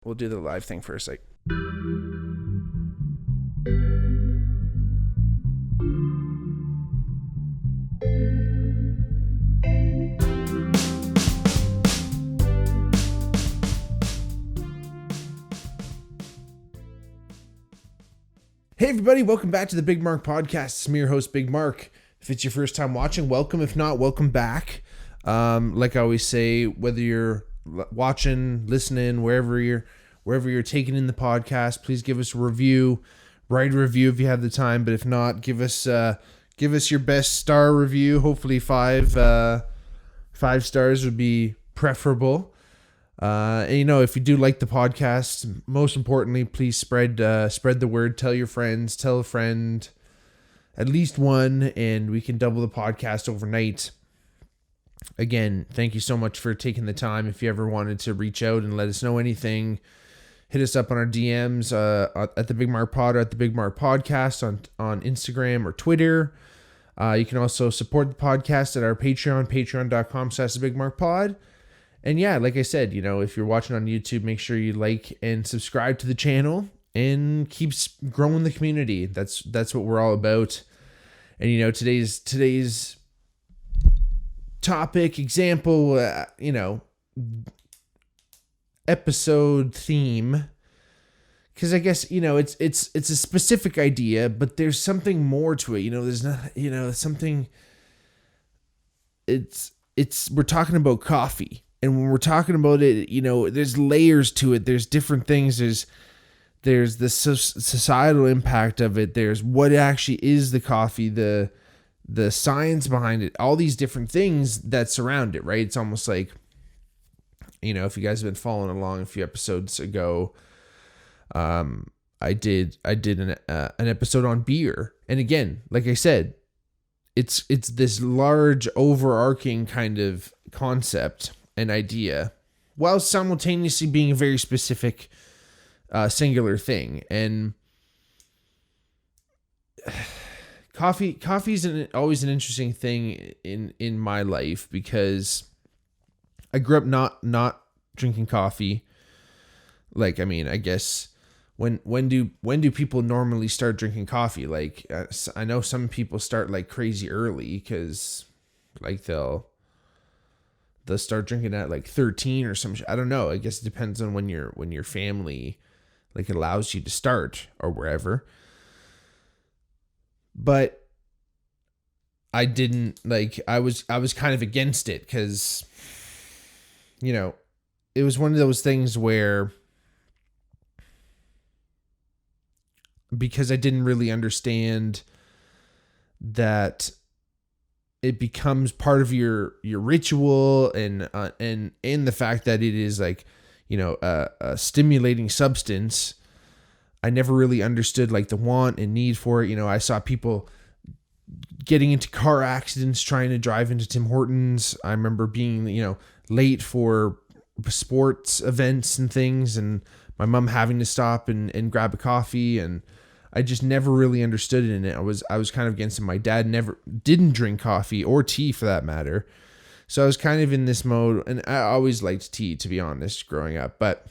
we'll do the live thing first. Like, hey everybody, welcome back to the Bigmark podcast. It's me, your host, Bigmark. If it's your first time watching, welcome. If not, welcome back. Like I always say, whether you're watching, listening, wherever you're taking in the podcast, please give us a review. Write a review if you have the time, but if not, give us your best star review. Hopefully five stars would be preferable. And if you do like the podcast, most importantly, please spread the word. Tell your friends, tell a friend, at least one, and we can double the podcast overnight. Again, thank you so much for taking the time. If you ever wanted to reach out and let us know anything, hit us up on our DMs at the Bigmark Pod or at the Bigmark Podcast on Instagram or Twitter. You can also support the podcast at our Patreon, patreon.com/thebigmarkpod. And yeah, like I said, if you're watching on YouTube, make sure you like and subscribe to the channel and keeps growing the community. That's what we're all about. And today's topic, example, episode theme, because I guess it's a specific idea, but there's something more to it. There's not something. We're talking about coffee. And when we're talking about it, there's layers to it. There's different things. There's the societal impact of it. There's what actually is the coffee, the science behind it, all these different things that surround it, right? It's almost like, if you guys have been following along a few episodes ago, I did an episode on beer. And again, like I said, it's this large overarching kind of concept, an idea, while simultaneously being a very specific singular thing. And coffee is always an interesting thing in my life, because I grew up not drinking coffee. Like, I mean, I guess when do people normally start drinking coffee? Like, I know some people start like crazy early, because like they'll start drinking at like 13 or some. I don't know. I guess it depends on when your family like allows you to start or wherever. But I didn't like. I was kind of against it, because it was one of those things where, because I didn't really understand that it becomes part of your ritual, and the fact that it is like, a stimulating substance. I never really understood like the want and need for it. I saw people getting into car accidents trying to drive into Tim Hortons. I remember being, late for sports events and things, and my mom having to stop and grab a coffee, and I just never really understood it. And I was kind of against it. My dad didn't drink coffee or tea for that matter. So I was kind of in this mode, and I always liked tea, to be honest, growing up, but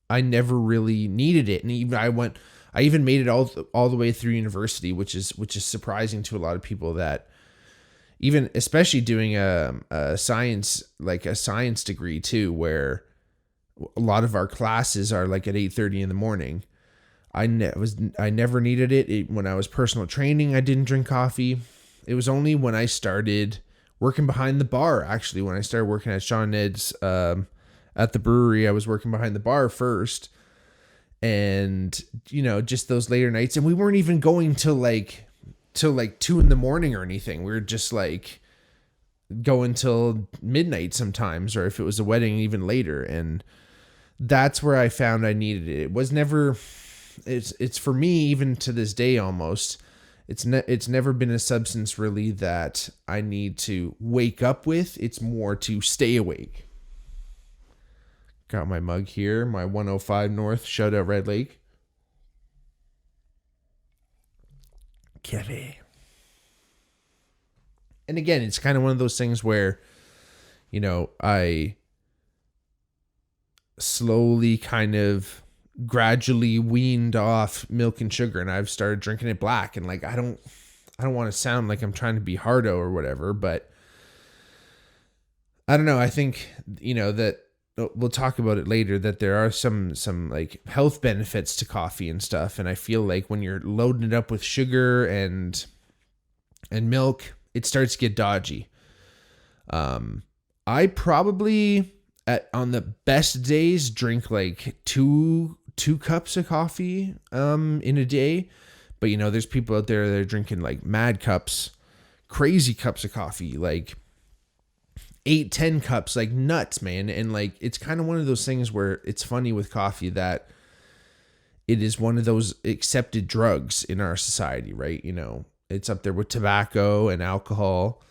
I never really needed it. And I even made it all the way through university, which is surprising to a lot of people, that even especially doing a science degree too, where a lot of our classes are like at 8:30 in the morning. I never needed it. When I was personal training, I didn't drink coffee. It was only when I started working behind the bar, actually, when I started working at Sean Ned's at the brewery. I was working behind the bar first, and just those later nights, and we weren't even going till like 2 in the morning or anything. We were just like going till midnight sometimes, or if it was a wedding, even later. And that's where I found I needed it. It was never, it's for me, even to this day almost, it's never been a substance really that I need to wake up with. It's more to stay awake. Got my mug here, my 105 North, shout out Red Lake. Kevin. And again, it's kind of one of those things where, slowly kind of gradually weaned off milk and sugar, and I've started drinking it black. And like, I don't want to sound like I'm trying to be hardo or whatever, but I don't know. I think, that we'll talk about it later, that there are some like health benefits to coffee and stuff. And I feel like when you're loading it up with sugar and milk, it starts to get dodgy. I probably on the best days drink like two cups of coffee in a day. But there's people out there that are drinking like mad cups, crazy cups of coffee, like 8-10 cups, like nuts, man. And like, it's kind of one of those things where it's funny with coffee that it is one of those accepted drugs in our society, right? It's up there with tobacco and alcohol,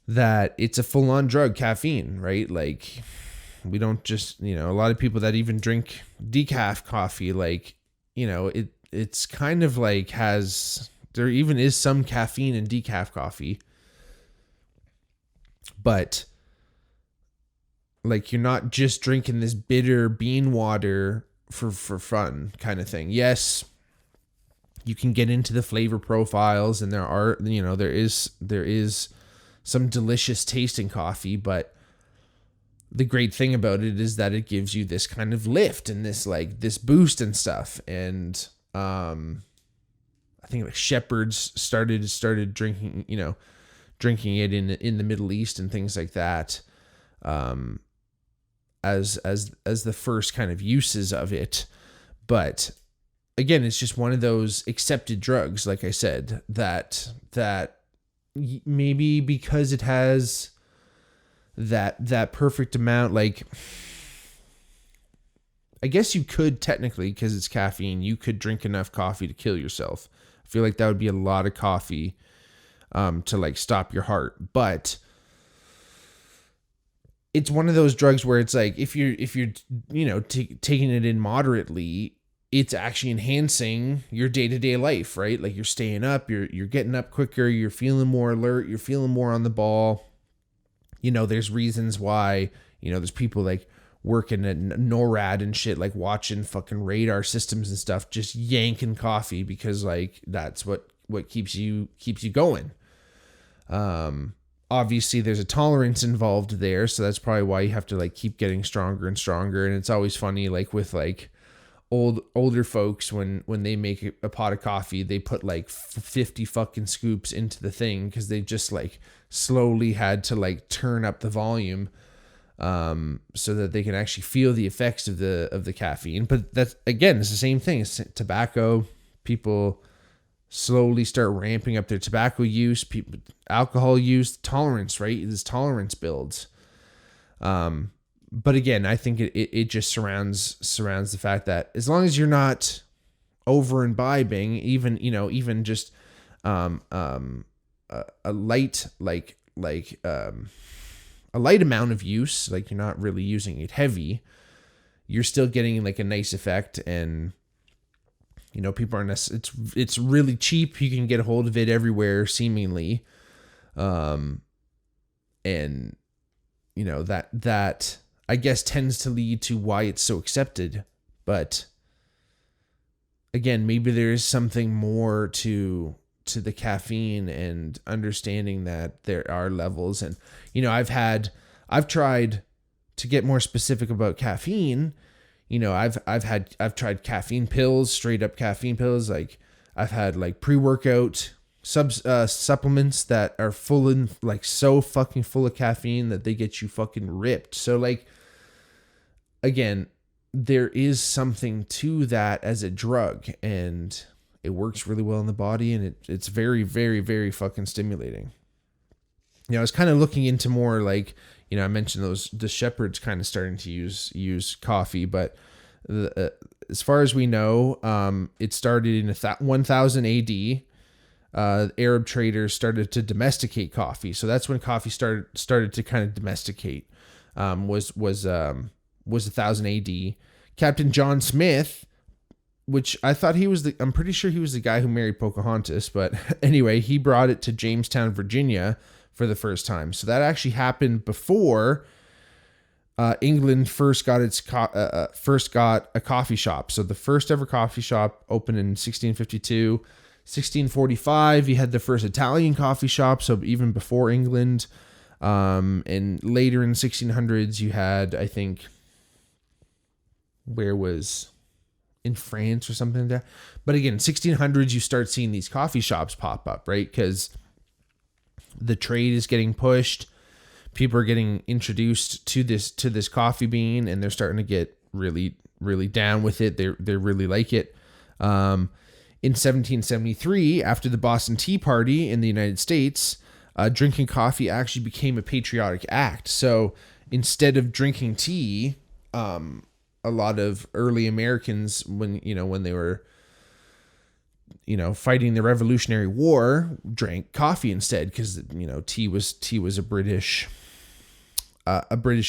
that it's a full-on drug, caffeine, right? Like, we don't just, a lot of people that even drink decaf coffee, like, it's kind of like there even is some caffeine in decaf coffee, but like, you're not just drinking this bitter bean water for fun kind of thing. Yes, you can get into the flavor profiles, and there is some delicious tasting coffee, but the great thing about it is that it gives you this kind of lift and this boost and stuff. And I think like shepherds started drinking it in the Middle East and things like that, as the first kind of uses of it. But again, it's just one of those accepted drugs, like I said, that maybe because it has that perfect amount, like, I guess you could technically, because it's caffeine, you could drink enough coffee to kill yourself. I feel like that would be a lot of coffee to like stop your heart. But it's one of those drugs where it's like, if you're taking it in moderately, it's actually enhancing your day-to-day life, right? Like, you're staying up, you're getting up quicker, you're feeling more alert, you're feeling more on the ball. There's reasons why, there's people like working at NORAD and shit, like watching fucking radar systems and stuff, just yanking coffee, because like, that's what keeps you going. Obviously there's a tolerance involved there, so that's probably why you have to like keep getting stronger and stronger. And it's always funny, like with like older folks, when they make a pot of coffee, they put like 50 fucking scoops into the thing, because they just like slowly had to like turn up the volume so that they can actually feel the effects of the caffeine. But that's, again, it's the same thing. It's tobacco. People slowly start ramping up their tobacco use, alcohol use, tolerance, right? This tolerance builds. But again, I think it just surrounds the fact that as long as you're not over imbibing, even just a light a light amount of use, like you're not really using it heavy, you're still getting like a nice effect. And people aren't, it's really cheap, you can get a hold of it everywhere seemingly, and that I guess tends to lead to why it's so accepted. But again, maybe there is something more to the caffeine, and understanding that there are levels. And I've tried to get more specific about caffeine. I've tried caffeine pills, straight up caffeine pills. Like, I've had like pre-workout supplements that are so fucking full of caffeine that they get you fucking ripped. So like, again, there is something to that as a drug, and it works really well in the body, and it's very, very, very fucking stimulating. I was kind of looking into more like, I mentioned the shepherds kind of starting to use coffee, but as far as we know, it started in 1000 AD. Arab traders started to domesticate coffee, so that's when coffee started to kind of domesticate. Was 1000 AD. Captain John Smith, which I thought I'm pretty sure he was the guy who married Pocahontas, but anyway, he brought it to Jamestown, Virginia for the first time. So that actually happened before England first got first got a coffee shop. So the first ever coffee shop opened in 1652. 1645, you had the first Italian coffee shop. So even before England, and later in the 1600s, you had, I think, where was in France or something like that. But again, 1600s, you start seeing these coffee shops pop up, right? Because the trade is getting pushed. People are getting introduced to this coffee bean, and they're starting to get really, really down with it. They really like it. In 1773, after the Boston Tea Party in the United States, drinking coffee actually became a patriotic act. So instead of drinking tea, a lot of early Americans, when they were, fighting the Revolutionary War, drank coffee instead, because tea was a British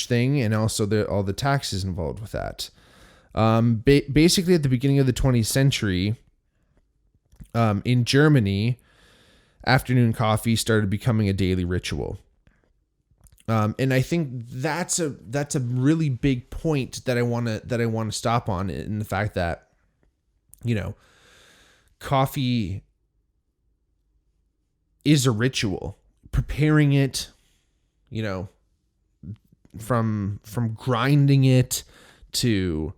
thing, and also all the taxes involved with that. Basically, at the beginning of the 20th century, in Germany, afternoon coffee started becoming a daily ritual. And I think that's a really big point that I want to stop on, in the fact that, coffee is a ritual. Preparing it, from grinding it to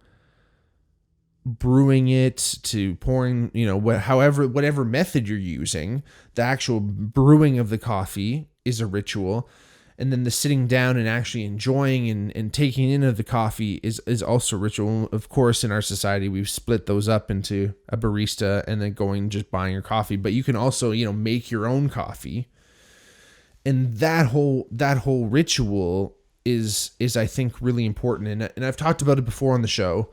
brewing it to pouring, whatever method you're using, the actual brewing of the coffee is a ritual. And then the sitting down and actually enjoying and taking in of the coffee is also a ritual. Of course, in our society, we've split those up into a barista and then just buying your coffee. But you can also, make your own coffee. And that whole ritual is I think really important. And I've talked about it before on the show,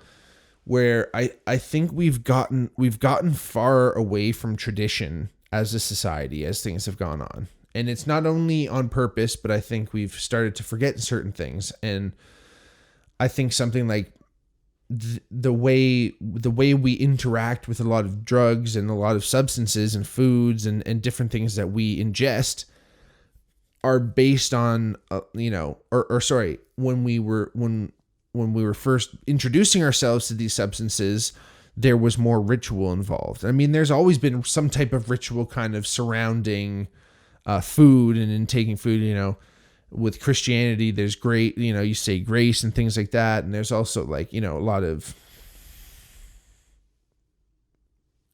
where I think we've gotten far away from tradition as a society as things have gone on. And it's not only on purpose, but I think we've started to forget certain things. And I think something like the way we interact with a lot of drugs and a lot of substances and foods and different things that we ingest are based on, when we were first introducing ourselves to these substances, there was more ritual involved. I mean, there's always been some type of ritual kind of surrounding food and in taking food. With Christianity, there's great, you say grace and things like that. And there's also a lot of,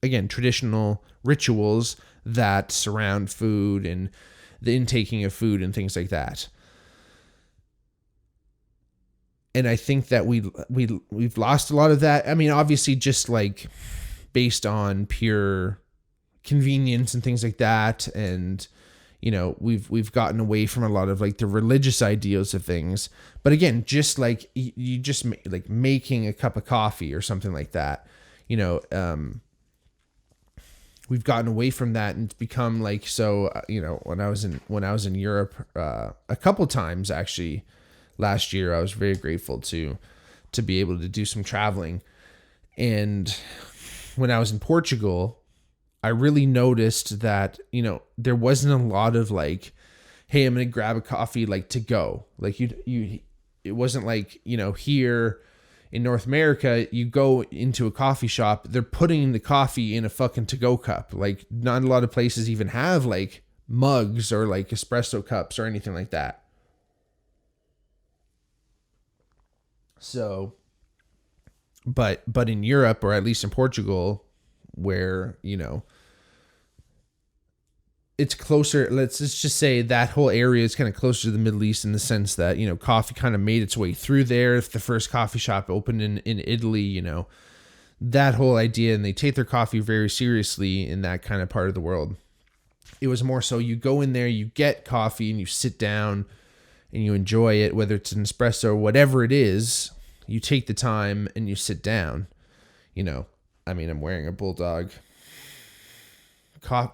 again, traditional rituals that surround food and the intaking of food and things like that. And I think that we've lost a lot of that. I mean, obviously, just based on pure convenience and things like that, and we've gotten away from a lot of the religious ideals of things. But again, just you just making a cup of coffee or something like that, we've gotten away from that, and it's become when I was in Europe a couple times actually. Last year, I was very grateful to be able to do some traveling. And when I was in Portugal, I really noticed that, there wasn't a lot of hey, I'm going to grab a coffee to go. It wasn't here in North America, you go into a coffee shop, they're putting the coffee in a fucking to-go cup. Not a lot of places even have mugs or espresso cups or anything like that. So, but in Europe, or at least in Portugal, where, it's closer, let's just say that whole area is kind of closer to the Middle East in the sense that, coffee kind of made its way through there. If the first coffee shop opened in Italy, that whole idea, and they take their coffee very seriously in that kind of part of the world. It was more so you go in there, you get coffee, and you sit down and you enjoy it, whether it's an espresso or whatever it is. You take the time and you sit down. I'm wearing a Bulldog,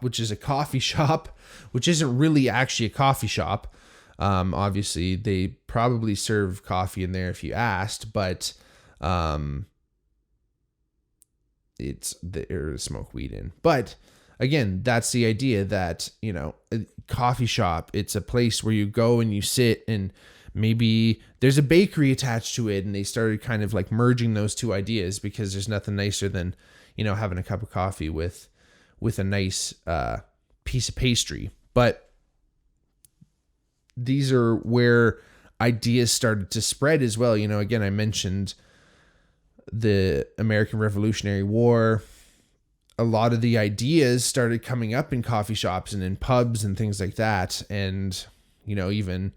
which is a coffee shop, which isn't really actually a coffee shop. Obviously, they probably serve coffee in there if you asked, but it's there to smoke weed in. But again, that's the idea that, a coffee shop, it's a place where you go and you sit, and Maybe there's a bakery attached to it, and they started kind of like merging those two ideas, because there's nothing nicer than, having a cup of coffee with a nice piece of pastry. But these are where ideas started to spread as well. Again, I mentioned the American Revolutionary War. A lot of the ideas started coming up in coffee shops and in pubs and things like that. And, even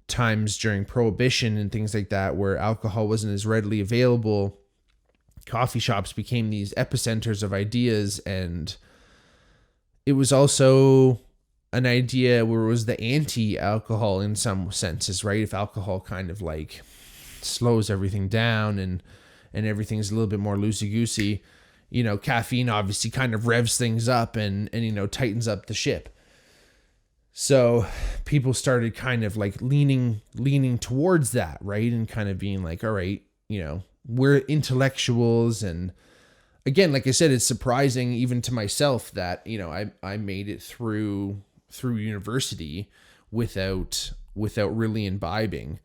times during Prohibition and things like that, where alcohol wasn't as readily available, coffee shops became these epicenters of ideas. And it was also an idea where it was the anti-alcohol in some senses, right? If alcohol kind of like slows everything down and everything's a little bit more loosey-goosey, caffeine obviously kind of revs things up and tightens up the ship. So people started kind of like leaning towards that, right? And kind of being like, all right, we're intellectuals. And again, like I said, it's surprising even to myself that, I made it through university without really imbibing.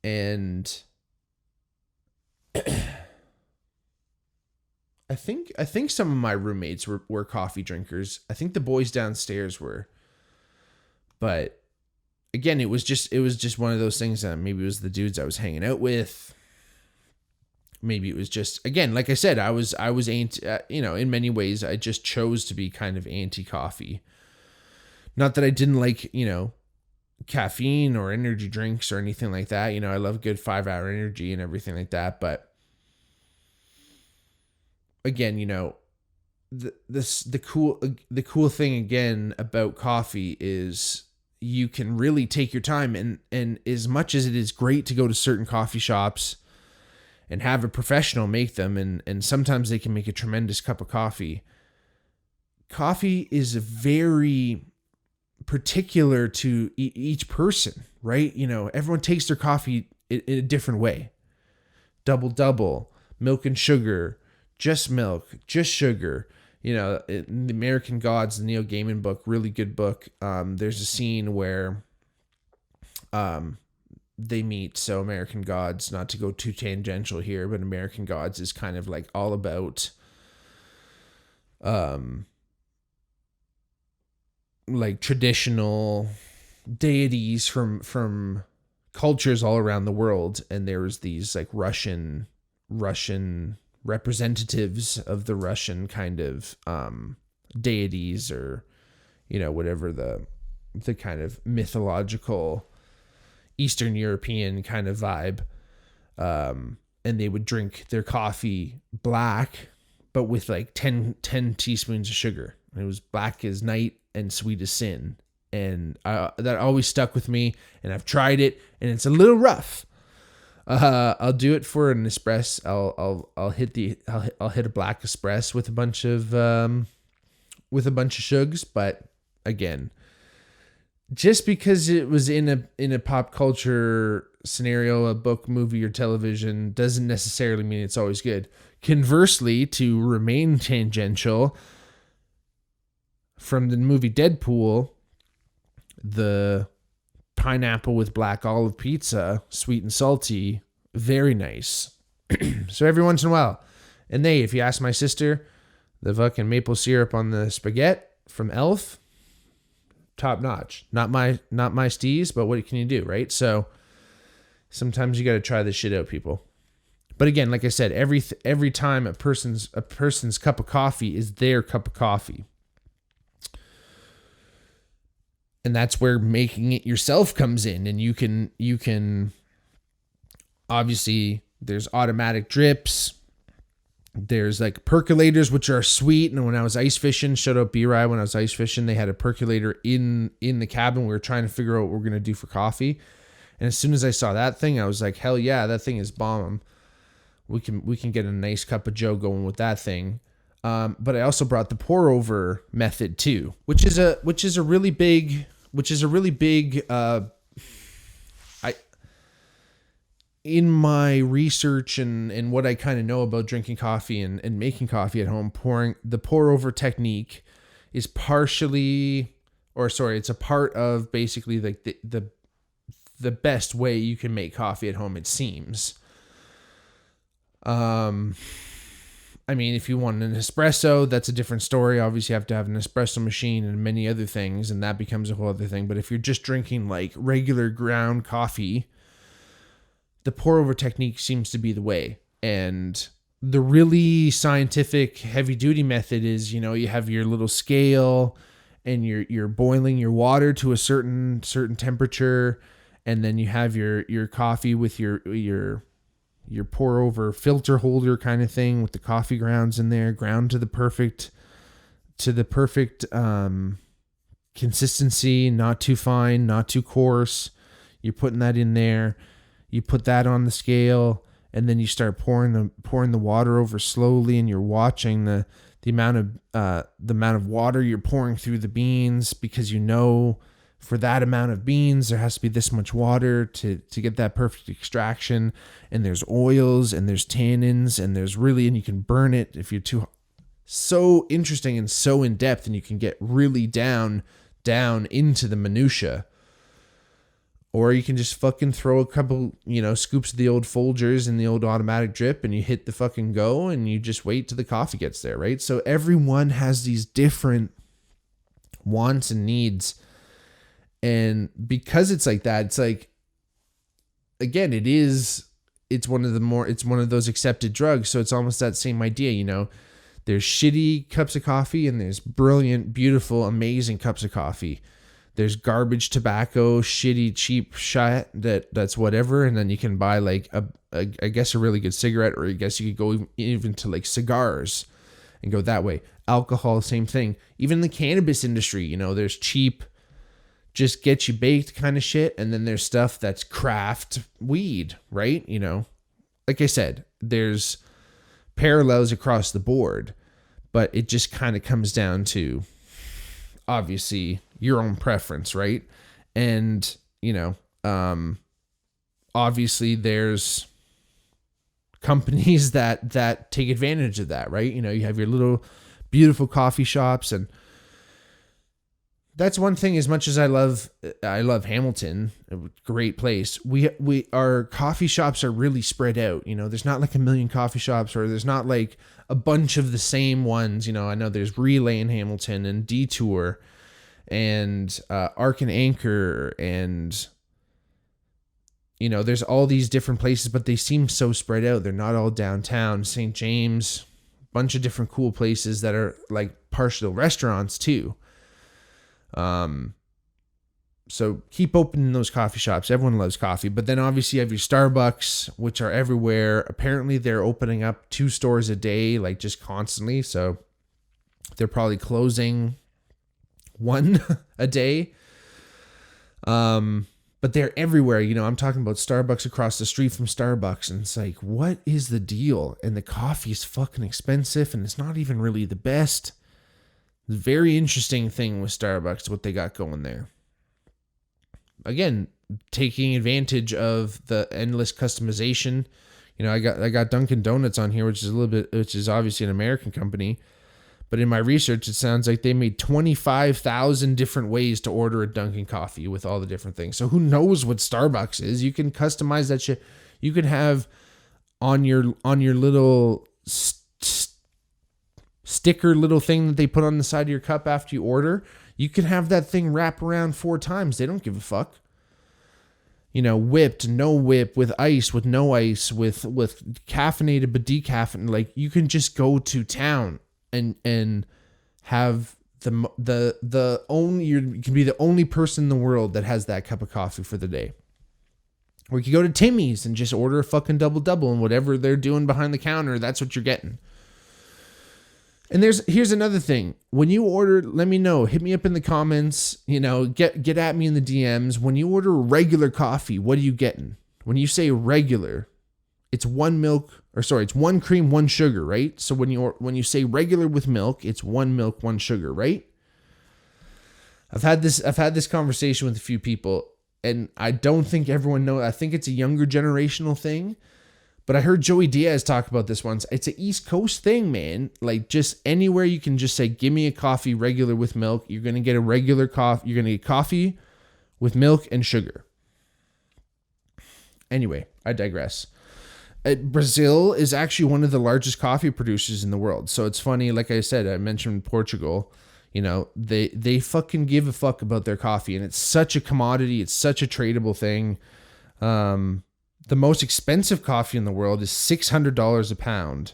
And I think some of my roommates were coffee drinkers. I think the boys downstairs were. But again, it was just one of those things that maybe it was the dudes I was hanging out with. Maybe it was just, again, like I said, I was anti, in many ways, I just chose to be kind of anti-coffee. Not that I didn't like, caffeine or energy drinks or anything like that. I love good 5-hour energy and everything like that. But again, the cool thing again about coffee is you can really take your time, and as much as it is great to go to certain coffee shops and have a professional make them, and sometimes they can make a tremendous cup of coffee. Coffee is very particular to each person, right? Everyone takes their coffee in a different way. Double, milk and sugar, just milk, just sugar. The American Gods, the Neil Gaiman book, really good book. There's a scene where they meet. So American Gods, not to go too tangential here, but American Gods is kind of like all about like traditional deities from cultures all around the world. And there was these like Russian representatives of the Russian kind of deities, or whatever the kind of mythological Eastern European kind of vibe, and they would drink their coffee black but with like 10 teaspoons of sugar. It was black as night and sweet as sin, and that always stuck with me, and I've tried it, and it's a little rough. I'll do it for an espresso. I'll hit a black espresso with a bunch of shugs. But again, just because it was in a pop culture scenario, a book, movie, or television, doesn't necessarily mean it's always good. Conversely, to remain tangential, from the movie Deadpool, the pineapple with black olive pizza, sweet and salty, very nice. So every once in a while, and if you ask my sister, the fucking maple syrup on the spaghetti from Elf, top notch. Not my steez, but what can you do, right? So sometimes you got to try this shit out, people. But again, like I said, every time a person's cup of coffee is their cup of coffee. And that's where making it yourself comes in. And you can obviously, there's automatic drips. There's like percolators, which are sweet. And when I was ice fishing, shout out B-Rye, when I was ice fishing, they had a percolator in the cabin. We were trying to figure out what we're going to do for coffee. And as soon as I saw that thing, I was like, hell yeah, that thing is bomb. We can get a nice cup of joe going with that thing. But I also brought the pour over method too, which is a really big in my research and what I kind of know about drinking coffee and making coffee at home, the pour over technique is it's a part of basically like the the best way you can make coffee at home, it seems. I mean, if you want an espresso, that's a different story. Obviously, you have to have an espresso machine and many other things, and that becomes a whole other thing. But if you're just drinking like regular ground coffee, the pour over technique seems to be the way. And the really scientific heavy duty method is, you know, you have your little scale and you're boiling your water to a certain temperature, and then you have your coffee with your pour over filter holder kind of thing with the coffee grounds in there, ground to the perfect consistency, not too fine, not too coarse. You're putting that in there. You put that on the scale, and then you start pouring the water over slowly, and you're watching the amount of water you're pouring through the beans, because you know for that amount of beans there has to be this much water to get that perfect extraction. And there's oils and there's tannins and and you can burn it if you're too. So interesting and so in depth, and you can get really down into the minutia. Or you can just fucking throw a couple, you know, scoops of the old Folgers in the old automatic drip, and you hit the fucking go, and you just wait till the coffee gets there, right? So everyone has these different wants and needs. And because it's like that, it's like, again, it's one of those accepted drugs. So it's almost that same idea, you know, there's shitty cups of coffee and there's brilliant, beautiful, amazing cups of coffee. There's garbage tobacco, shitty, cheap shit that's whatever. And then you can buy like I guess a really good cigarette, or I guess you could go even to like cigars and go that way. Alcohol, same thing. Even the cannabis industry, you know, there's cheap, just get you baked kind of shit. And then there's stuff that's craft weed, right? You know, like I said, there's parallels across the board, but it just kind of comes down to obviously your own preference, right? And, you know, obviously there's companies that take advantage of that, right? You know, you have your little beautiful coffee shops, and that's one thing. As much as I love Hamilton, a great place. Our coffee shops are really spread out. You know, there's not like a million coffee shops, or there's not like a bunch of the same ones. You know, I know there's Relay in Hamilton and Detour and Arc and Anchor, and you know, there's all these different places, but they seem so spread out. They're not all downtown. St. James, bunch of different cool places that are like partial restaurants too. So keep opening those coffee shops. Everyone loves coffee, but then obviously you have your Starbucks, which are everywhere. Apparently they're opening up 2 stores a day, like just constantly. So they're probably closing 1 a day. But they're everywhere. You know, I'm talking about Starbucks across the street from Starbucks, and it's like, what is the deal? And the coffee is fucking expensive, and it's not even really the best. Very interesting thing with Starbucks, what they got going there. Again, taking advantage of the endless customization. You know, I got Dunkin' Donuts on here, which is obviously an American company. But in my research, it sounds like they made 25,000 different ways to order a Dunkin' coffee with all the different things. So who knows what Starbucks is? You can customize that shit. You can have on your little sticker little thing that they put on the side of your cup after you order. You can have that thing wrap around 4 times. They don't give a fuck. You know, whipped, no whip, with ice, with no ice, with caffeinated but decaffeinated. Like, you can just go to town and have you can be the only person in the world that has that cup of coffee for the day. Or you can go to Timmy's and just order a fucking double, and whatever they're doing behind the counter, that's what you're getting. And here's another thing. When you order, let me know. Hit me up in the comments. You know, get at me in the DMs. When you order regular coffee, what are you getting? When you say regular, it's 1 cream, 1 sugar, right? So when you say regular with milk, it's 1 milk, 1 sugar, right? I've had this conversation with a few people, and I don't think everyone knows. I think it's a younger generational thing. But I heard Joey Diaz talk about this once. It's an East Coast thing, man. Like, just anywhere you can just say, give me a coffee regular with milk. You're going to get a regular coffee. You're going to get coffee with milk and sugar. Anyway, I digress. Brazil is actually one of the largest coffee producers in the world. So it's funny, like I said, I mentioned Portugal. You know, they fucking give a fuck about their coffee, and it's such a commodity. It's such a tradable thing. The most expensive coffee in the world is $600 a pound.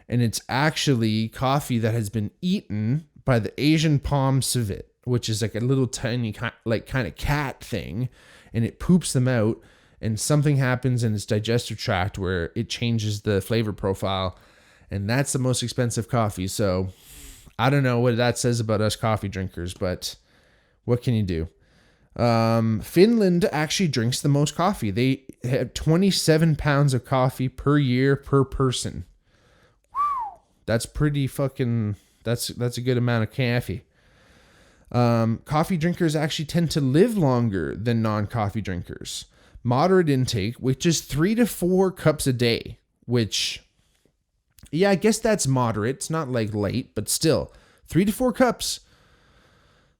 And it's actually coffee that has been eaten by the Asian palm civet, which is like a little tiny kind of cat thing. And it poops them out, and something happens in its digestive tract where it changes the flavor profile. And that's the most expensive coffee. So I don't know what that says about us coffee drinkers, but what can you do? Finland actually drinks the most coffee. They have 27 pounds of coffee per year per person. That's pretty fucking, that's a good amount of coffee. Coffee drinkers actually tend to live longer than non-coffee drinkers. Moderate intake, which is 3 to 4 cups a day, which, yeah, I guess that's moderate. It's not like light, but still 3 to 4 cups.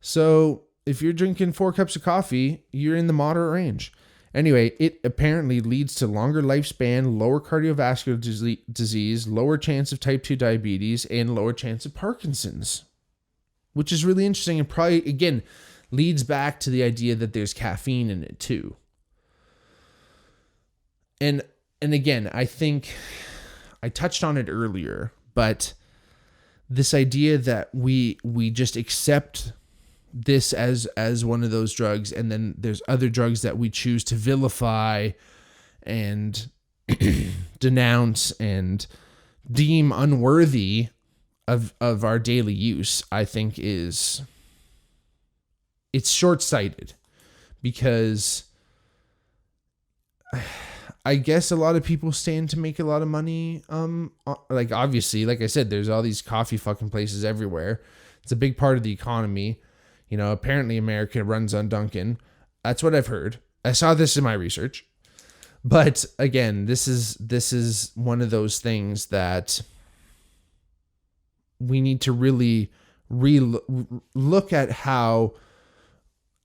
So if you're drinking 4 cups of coffee, you're in the moderate range. Anyway, it apparently leads to longer lifespan, lower cardiovascular disease, lower chance of type 2 diabetes, and lower chance of Parkinson's, which is really interesting and probably, again, leads back to the idea that there's caffeine in it too. And again, I think I touched on it earlier, but this idea that we just accept this as one of those drugs, and then there's other drugs that we choose to vilify and denounce and deem unworthy of our daily use, I think it's short-sighted, because I guess a lot of people stand to make a lot of money. Like, obviously, like I said, there's all these coffee fucking places everywhere. It's a big part of the economy. You know, apparently America runs on Dunkin'. That's what I've heard. I saw this in my research. But again, this is one of those things that we need to really look at how,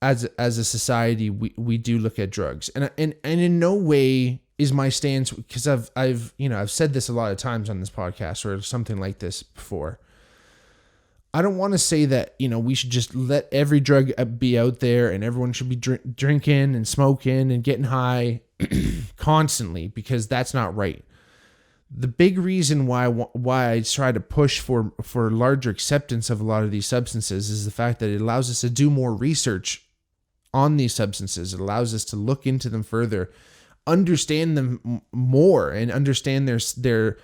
as a society, we do look at drugs. And in no way is my stance, because I've said this a lot of times on this podcast or something like this before. I don't want to say that, we should just let every drug be out there and everyone should be drinking and smoking and getting high constantly, because that's not right. The big reason why I try to push for larger acceptance of a lot of these substances is the fact that it allows us to do more research on these substances. It allows us to look into them further, understand them more, and understand their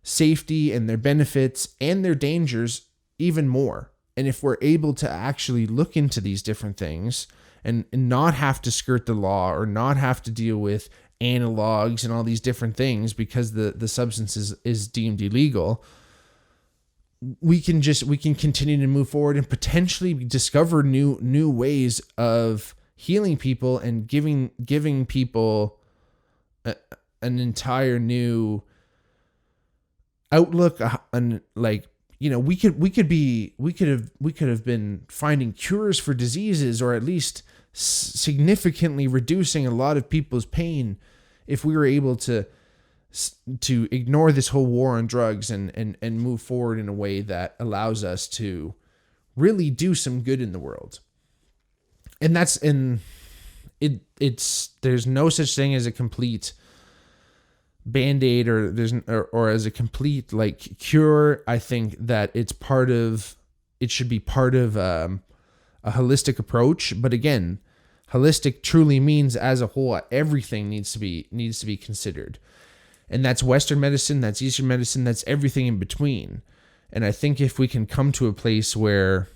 safety and their benefits and their dangers even more. And if we're able to actually look into these different things and not have to skirt the law or not have to deal with analogs and all these different things because the substance is deemed illegal, we can continue to move forward and potentially discover new ways of healing people and giving people an entire new outlook. And we could have been finding cures for diseases, or at least significantly reducing a lot of people's pain if we were able to ignore this whole war on drugs and move forward in a way that allows us to really do some good in the world. And there's no such thing as a complete Band-Aid or as a complete cure. I think that it should be part of a holistic approach. But again, holistic truly means as a whole, everything needs to be considered. And that's Western medicine, that's Eastern medicine, that's everything in between. And I think if we can come to a place where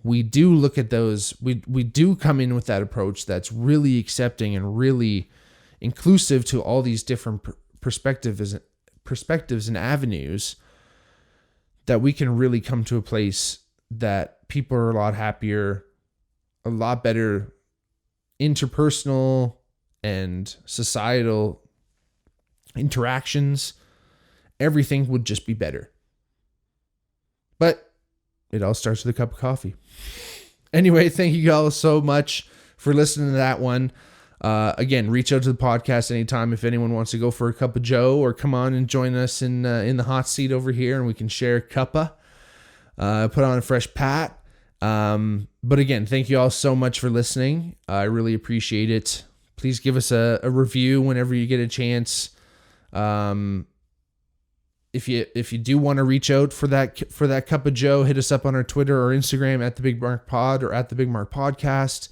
we do look at those, we do come in with that approach that's really accepting and really inclusive to all these different perspectives and avenues, that we can really come to a place that people are a lot happier, a lot better interpersonal and societal interactions. Everything would just be better. But it all starts with a cup of coffee. Anyway, thank you all so much for listening to that one. Again, reach out to the podcast anytime if anyone wants to go for a cup of Joe or come on and join us in the hot seat over here and we can share a cuppa. Put on a fresh pat. But again, thank you all so much for listening. I really appreciate it. Please give us a review whenever you get a chance. If you do want to reach out for that cup of Joe, hit us up on our Twitter or Instagram at the Bigmark Pod or at the Bigmark Podcast.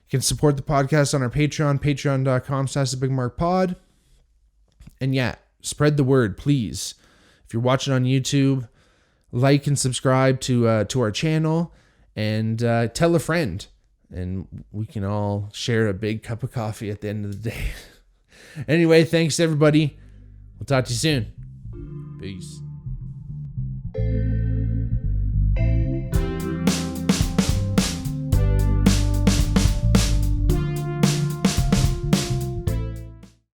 You can support the podcast on our Patreon, patreon.com/thebigmarkpod. And yeah, spread the word, please. If you're watching on YouTube, like and subscribe to our channel and tell a friend. And we can all share a big cup of coffee at the end of the day. Anyway, thanks everybody. We'll talk to you soon. Peace.